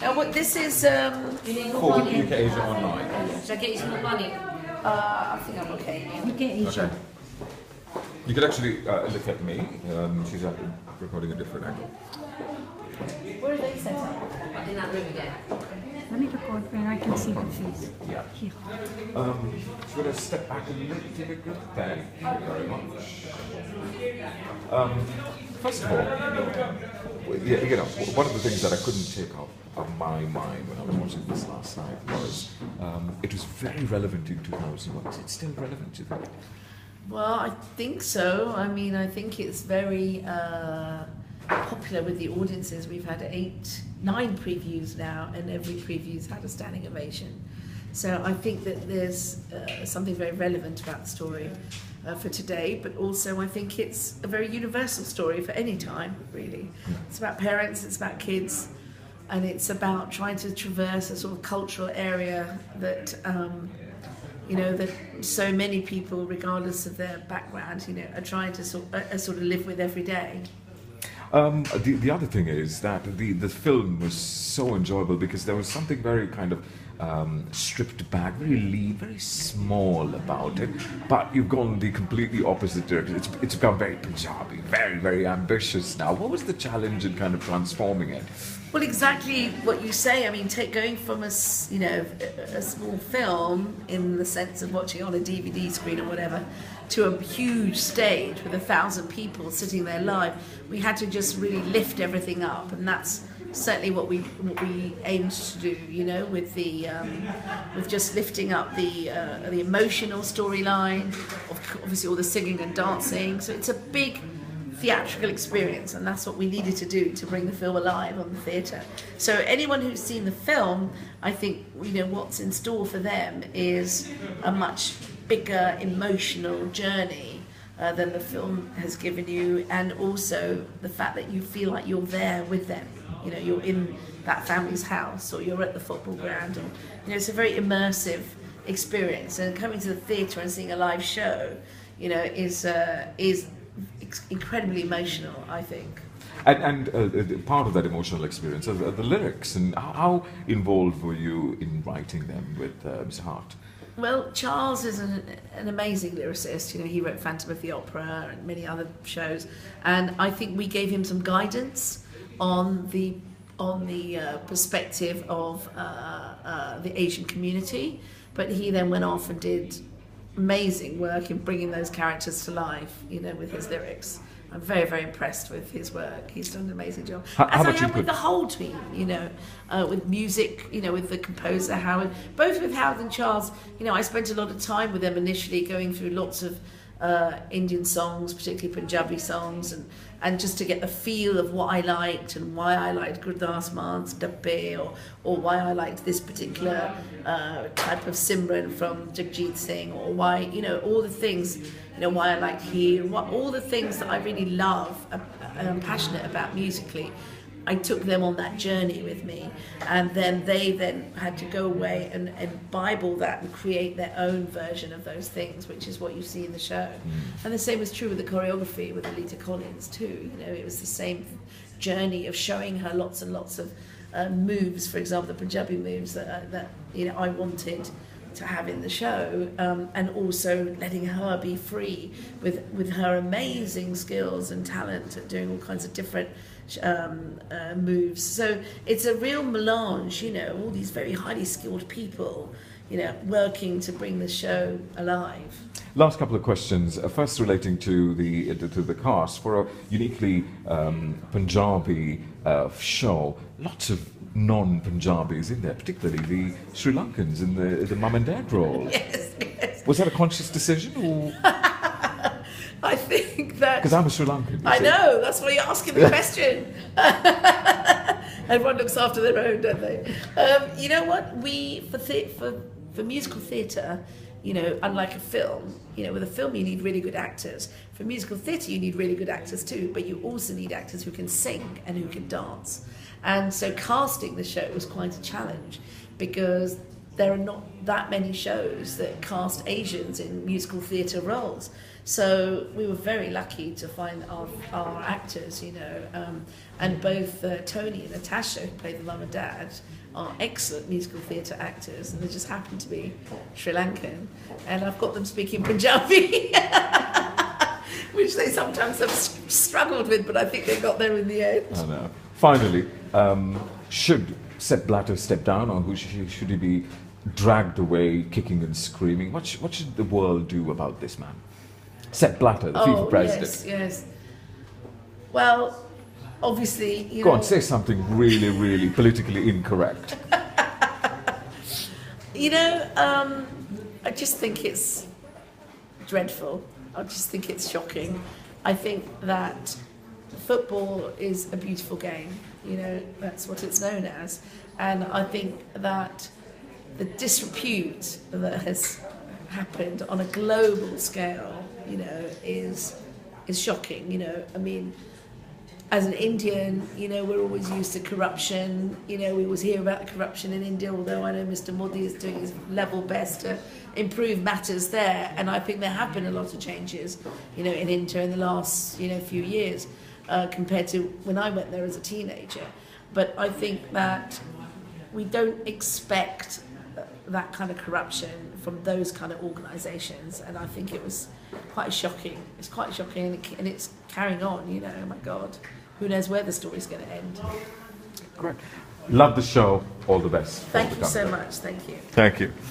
Now, what this is? Called UK Asia Online. Should I get you some more money? I think I'm okay. Okay. You could actually look at me. She's recording a different angle. Where are they set up? In that room again. Let me record where I can see her face. Yeah. Here. So we're going to step back a little bit. Thank you very much. First of all, one of the things that I couldn't take off of my mind when I was watching this last night was it was very relevant in 2001. Is it still relevant, do you think? Well, I think so. I mean, I think it's very popular with the audiences. We've had 9 previews now, and every preview's had a standing ovation. So I think that there's something very relevant about the story for today, but also I think it's a very universal story for any time, really. It's about parents, it's about kids, and it's about trying to traverse a sort of cultural area that that so many people, regardless of their background, are trying to sort of live with every day. The other thing is that the film was so enjoyable because there was something very kind of stripped back, very lean, very small about it. But you've gone the completely opposite direction. It's become very Punjabi, very, very ambitious now. What was the challenge in kind of transforming it? Well, exactly what you say. I mean, going from a small film, in the sense of watching on a DVD screen or whatever, to a huge stage with 1,000 people sitting there live, we had to just really lift everything up, and that's certainly what we aimed to do. With with just lifting up the emotional storyline, obviously all the singing and dancing. So it's a big theatrical experience, and that's what we needed to do to bring the film alive on the theatre. So anyone who's seen the film, I think what's in store for them is a much bigger emotional journey than the film has given you, and also the fact that you feel like you're there with them. You're in that family's house, or you're at the football ground, or it's a very immersive experience. And coming to the theatre and seeing a live show, is incredibly emotional, I think. And part of that emotional experience are the lyrics. And how involved were you in writing them with Mr. Hart? Well, Charles is an amazing lyricist. He wrote Phantom of the Opera and many other shows, and I think we gave him some guidance on the perspective of the Asian community. But he then went off and did amazing work in bringing those characters to life, with his lyrics. I'm very, very impressed with his work. He's done an amazing job. As I am with the whole team, with music, with the composer Howard, both with Howard and Charles. I spent a lot of time with them initially, going through lots of Indian songs, particularly Punjabi songs, and just to get the feel of what I liked and why I liked Gurdas Man's Dabbe, or why I liked this particular type of Simran from Jagjit Singh, or why, all the things, why I liked Heer, all the things that I really love and I'm passionate about musically. I took them on that journey with me, and then they had to go away and Bible that and create their own version of those things, which is what you see in the show. And the same was true with the choreography with Alita Collins too. It was the same journey of showing her lots and lots of moves, for example, the Punjabi moves that I wanted to have in the show, and also letting her be free with her amazing skills and talent at doing all kinds of different moves. So it's a real melange, all these very highly skilled people, working to bring the show alive. Last couple of questions. First, relating to the cast for a uniquely Punjabi show. Lots of non-Punjabis in there, particularly the Sri Lankans in the mum and dad role. Yes. Was that a conscious decision, or? I think that... Because I'm a Sri Lankan. I know, that's why you're asking the question. Everyone looks after their own, don't they? You know what? For musical theatre, unlike a film, with a film you need really good actors. For musical theatre you need really good actors too, but you also need actors who can sing and who can dance. And so casting the show was quite a challenge, because there are not that many shows that cast Asians in musical theatre roles. So we were very lucky to find our actors, and both Tony and Natasha, who played the mum and dad, are excellent musical theatre actors, and they just happen to be Sri Lankan, and I've got them speaking Punjabi, which they sometimes have struggled with, but I think they got there in the end. I know. Finally, should Sepp Blatter step down, or should he be dragged away kicking and screaming? What should the world do about this man? Sepp Blatter, the FIFA president. Yes. Well, obviously, Go on, say something really, really politically incorrect. I just think it's dreadful. I just think it's shocking. I think that football is a beautiful game. That's what it's known as. And I think that the disrepute that has happened on a global scale, is shocking. I mean, as an Indian, we're always used to corruption. We always hear about the corruption in India, although I know Mr. Modi is doing his level best to improve matters there. And I think there have been a lot of changes, in India in the last, few years, compared to when I went there as a teenager. But I think that we don't expect that kind of corruption from those kind of organisations, and I think it was quite shocking. It's quite shocking, and it's carrying on. Oh my God, who knows where the story's going to end? Great. Love the show. All the best. Thank you so much. Thank you. Thank you.